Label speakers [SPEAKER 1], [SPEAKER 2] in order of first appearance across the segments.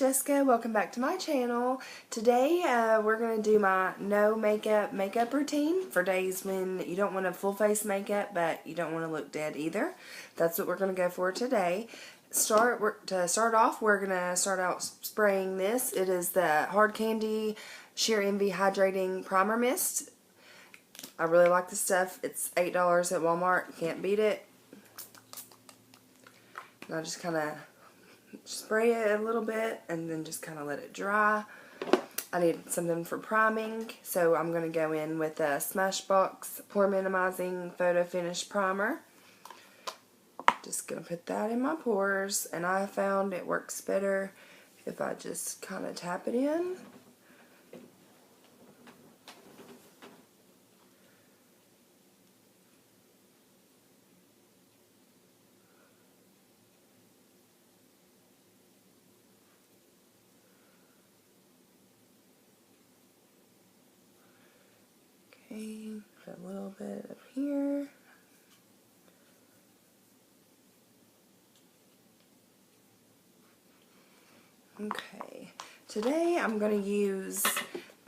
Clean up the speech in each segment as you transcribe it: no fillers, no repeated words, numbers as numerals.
[SPEAKER 1] Jessica. Welcome back to my channel. Today we're going to do my no makeup routine for days when you don't want a full face makeup but you don't want to look dead either. That's what we're going to go for today. To start off, we're going to start out spraying this. It is the Hard Candy Sheer Envy Hydrating Primer Mist. I really like this stuff. It's $8 at Walmart. Can't beat it. And I just kind of spray it a little bit and then just kind of let it dry. I need something for priming, so I'm going to go in with a Smashbox Pore Minimizing Photo Finish Primer. Just going to put that in my pores, and I found it works better if I just kind of tap it in. Put a little bit up here. Okay, today I'm going to use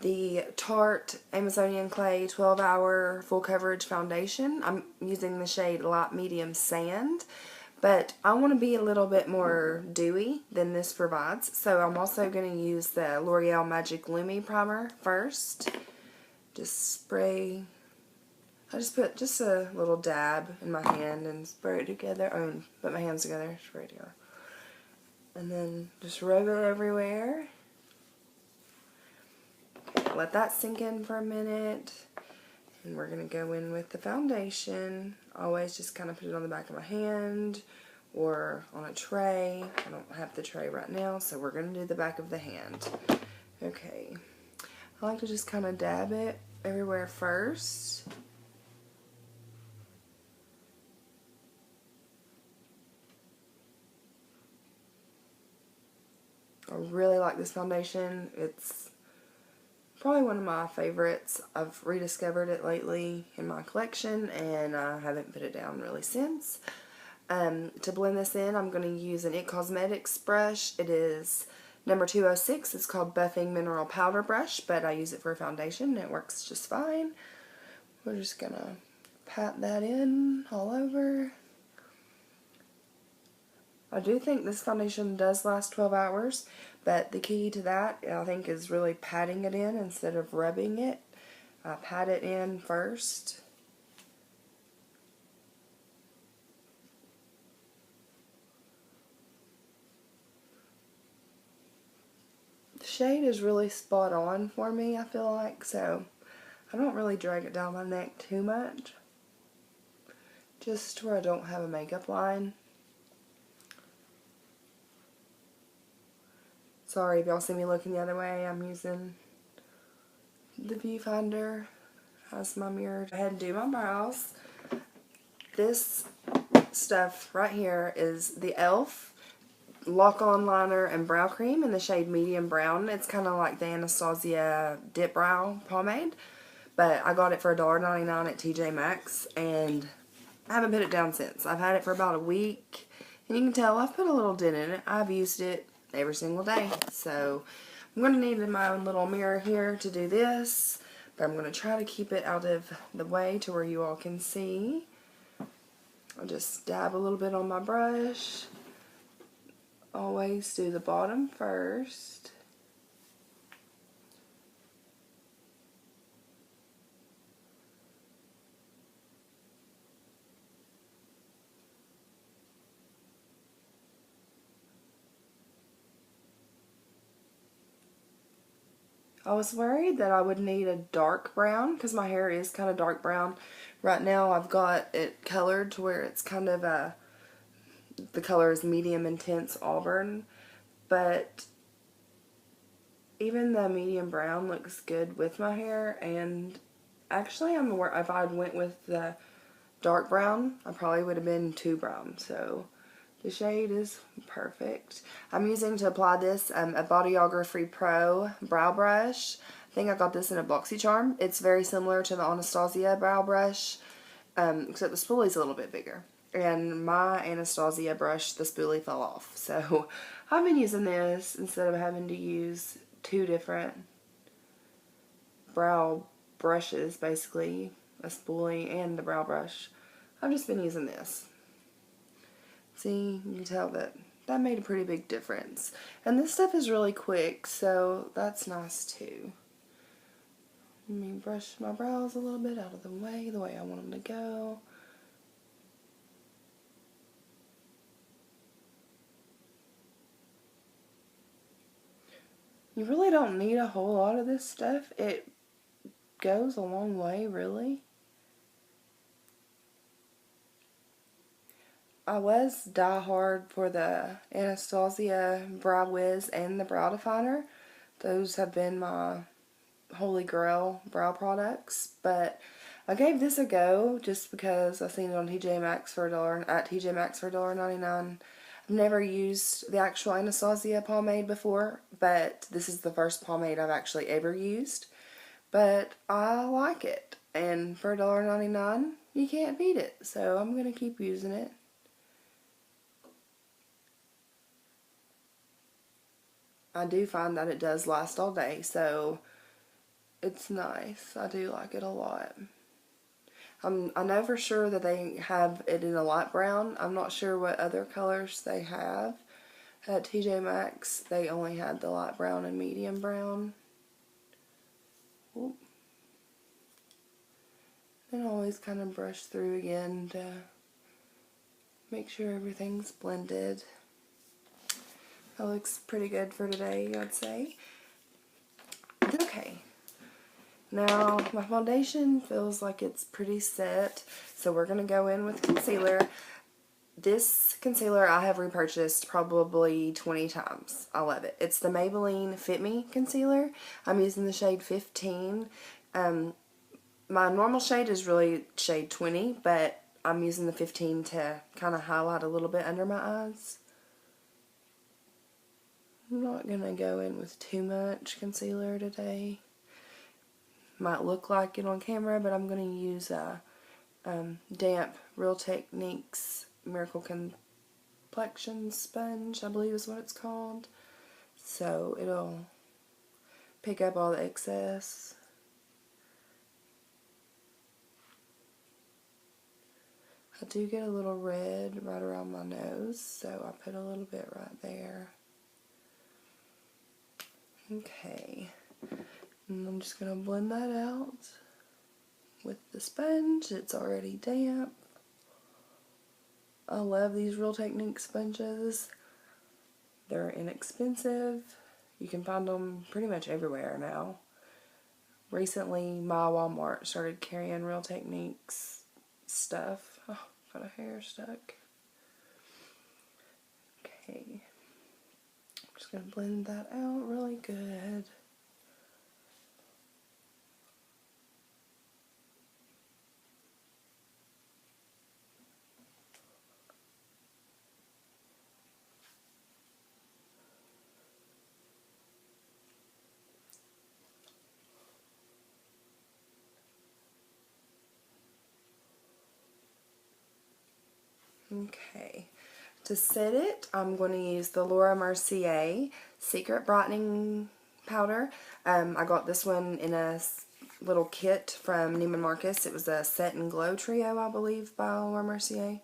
[SPEAKER 1] the Tarte Amazonian Clay 12-Hour Full Coverage Foundation. I'm using the shade Light Medium Sand, but I want to be a little bit more dewy than this provides, so I'm also going to use the Loreal Magic Lumi primer first. Just spray. I just put just a little dab in my hand and spray it together. Put my hands together, spray it together. And then just rub it everywhere. Okay, let that sink in for a minute. And we're going to go in with the foundation. Always just kind of put it on the back of my hand or on a tray. I don't have the tray right now, so we're going to do the back of the hand. Okay. I like to just kind of dab it everywhere first. I really like this foundation. It's probably one of my favorites. I've rediscovered it lately in my collection and I haven't put it down really since. To blend this in, I'm going to use an It Cosmetics brush. It is number 206. It's called Buffing Mineral Powder Brush, but I use it for a foundation and it works just fine. We're just going to pat that in all over. I do think this foundation does last 12 hours, but the key to that, I think, is really patting it in instead of rubbing it. I pat it in first. The shade is really spot on for me, I feel like, so I don't really drag it down my neck too much. Just where I don't have a makeup line. Sorry if y'all see me looking the other way. I'm using the viewfinder as my mirror. Go ahead and do my brows. This stuff right here is the e.l.f. Lock-On Liner and Brow Cream in the shade Medium Brown. It's kind of like the Anastasia Dip Brow Pomade, but I got it for $1.99 at TJ Maxx, and I haven't put it down since. I've had it for about a week, and you can tell I've put a little dent in it. I've used it every single day, so I'm going to need my own little mirror here to do this, but I'm going to try to keep it out of the way to where you all can see. I'll just dab a little bit on my brush. Always do the bottom first. I was worried that I would need a dark brown because my hair is kind of dark brown. Right now I've got it colored to where it's kind of the color is medium intense auburn, but even the medium brown looks good with my hair, and actually if I went with the dark brown, I probably would have been too brown, so the shade is perfect. I'm using to apply this a Bodyography Pro brow brush. I think I got this in a BoxyCharm. It's very similar to the Anastasia brow brush, except the spoolie is a little bit bigger. and my Anastasia brush, the spoolie fell off. So I've been using this instead of having to use two different brow brushes, basically, a spoolie and the brow brush. I've just been using this. See, you can tell that made a pretty big difference. And this stuff is really quick, so that's nice too. Let me brush my brows a little bit out of the way I want them to go. You really don't need a whole lot of this stuff. It goes a long way, really. I was diehard for the Anastasia Brow Wiz and the Brow Definer. Those have been my holy grail brow products, but I gave this a go just because I seen it on TJ Maxx for $1 at TJ Maxx for $1.99. I've never used the actual Anastasia pomade before, but this is the first pomade I've actually ever used. But I like it, and for $1.99, you can't beat it. So I'm gonna keep using it. I do find that it does last all day, so it's nice. I do like it a lot. I know for sure that they have it in a light brown. I'm not sure what other colors they have. At TJ Maxx, they only had the light brown and medium brown. Oop. Then I always kind of brush through again to make sure everything's blended. That looks pretty good for today, I'd say. Okay. Now, my foundation feels like it's pretty set, so we're going to go in with concealer. This concealer I have repurchased probably 20 times. I love it. It's the Maybelline Fit Me Concealer. I'm using the shade 15. My normal shade is really shade 20, but I'm using the 15 to kind of highlight a little bit under my eyes. I'm not going to go in with too much concealer today. Might look like it on camera, but I'm going to use a damp Real Techniques Miracle Complexion Sponge, I believe is what it's called. So it'll pick up all the excess. I do get a little red right around my nose, so I put a little bit right there. Okay. And I'm just going to blend that out with the sponge. It's already damp. I love these Real Technique sponges. They're inexpensive. You can find them pretty much everywhere now. Recently, my Walmart started carrying Real Techniques stuff. Oh, got a hair stuck. Okay. I'm just going to blend that out really good. Okay, to set it, I'm going to use the Mercier Secret Brightening Powder. I got this one in a little kit from Neiman Marcus. It was a Set and Glow Trio, I believe, by Mercier.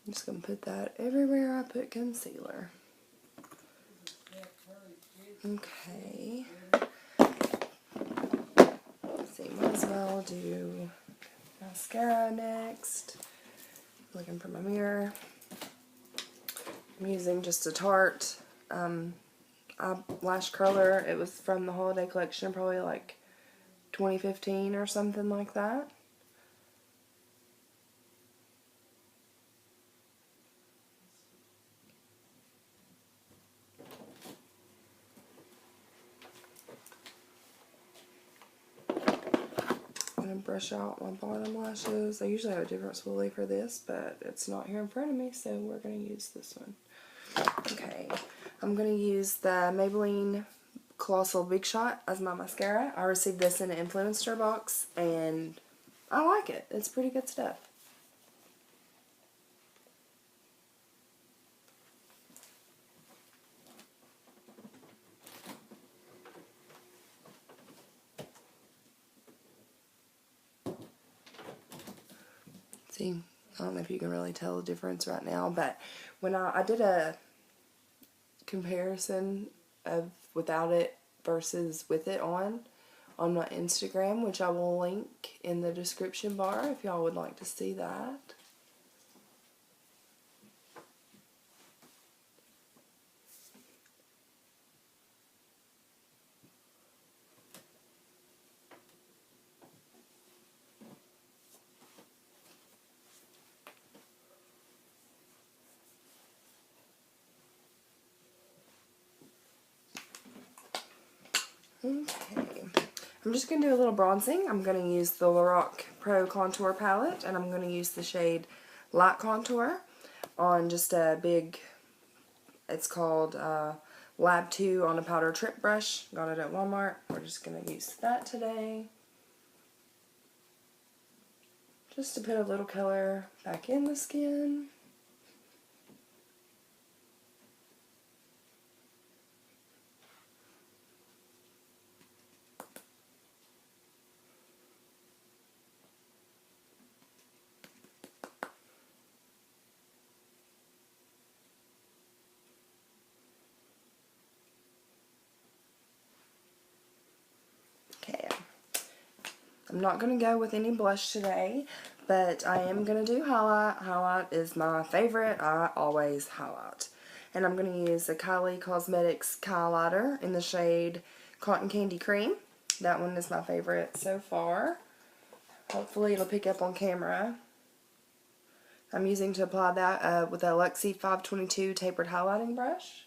[SPEAKER 1] I'm just going to put that everywhere I put concealer. Okay. Let's see, might as well do mascara next. Looking for my mirror. I'm using just a Tarte eyelash curler. It was from the holiday collection, probably like 2015 or something like that. brush out my bottom lashes. I usually have a different spoolie for this, but it's not here in front of me, so we're going to use this one. Okay, I'm going to use the Maybelline Colossal Big Shot as my mascara. I received this in an influencer box, and I like it. It's pretty good stuff. See, I don't know if you can really tell the difference right now, but when I did a comparison of without it versus with it on my Instagram, which I will link in the description bar if y'all would like to see that. Okay, I'm just going to do a little bronzing. I'm going to use the Loreal Pro Contour Palette, and I'm going to use the shade Light Contour on just a big, it's called Lab 2 on a powder trip brush. Got it at Walmart. We're just going to use that today. Just to put a little color back in the skin. Okay, I'm not going to go with any blush today, but I am going to do highlight. Highlight is my favorite. I always highlight. And I'm going to use the Kylie Cosmetics highlighter in the shade Cotton Candy Cream. That one is my favorite so far. Hopefully it'll pick up on camera. I'm using to apply that with a Luxie 522 tapered highlighting brush.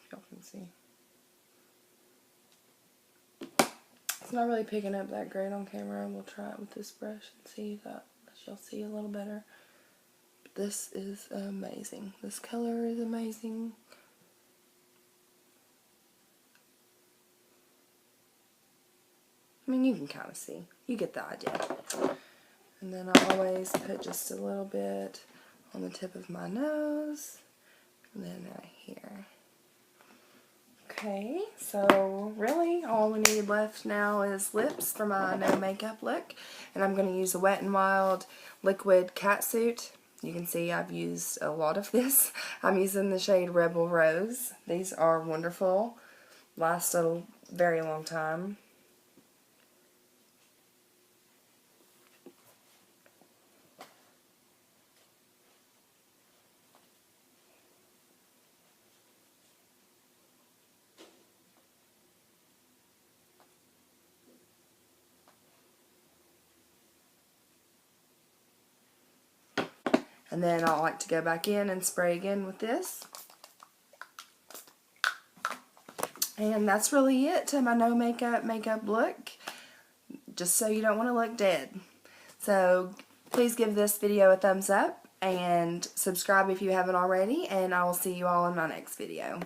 [SPEAKER 1] Y'all can see. It's not really picking up that great on camera. We'll try it with this brush and see if that y'all see a little better. But this is amazing. This color is amazing. I mean, you can kind of see. You get the idea. And then I always put just a little bit on the tip of my nose. And then right here. Okay, so really all we need left now is lips for my no makeup look. And I'm going to use a Wet n Wild liquid catsuit. You can see I've used a lot of this. I'm using the shade Rebel Rose. These are wonderful. Last a very long time. And then I like to go back in and spray again with this. And that's really it to my no makeup look. Just so you don't want to look dead. So please give this video a thumbs up and subscribe if you haven't already. And I will see you all in my next video.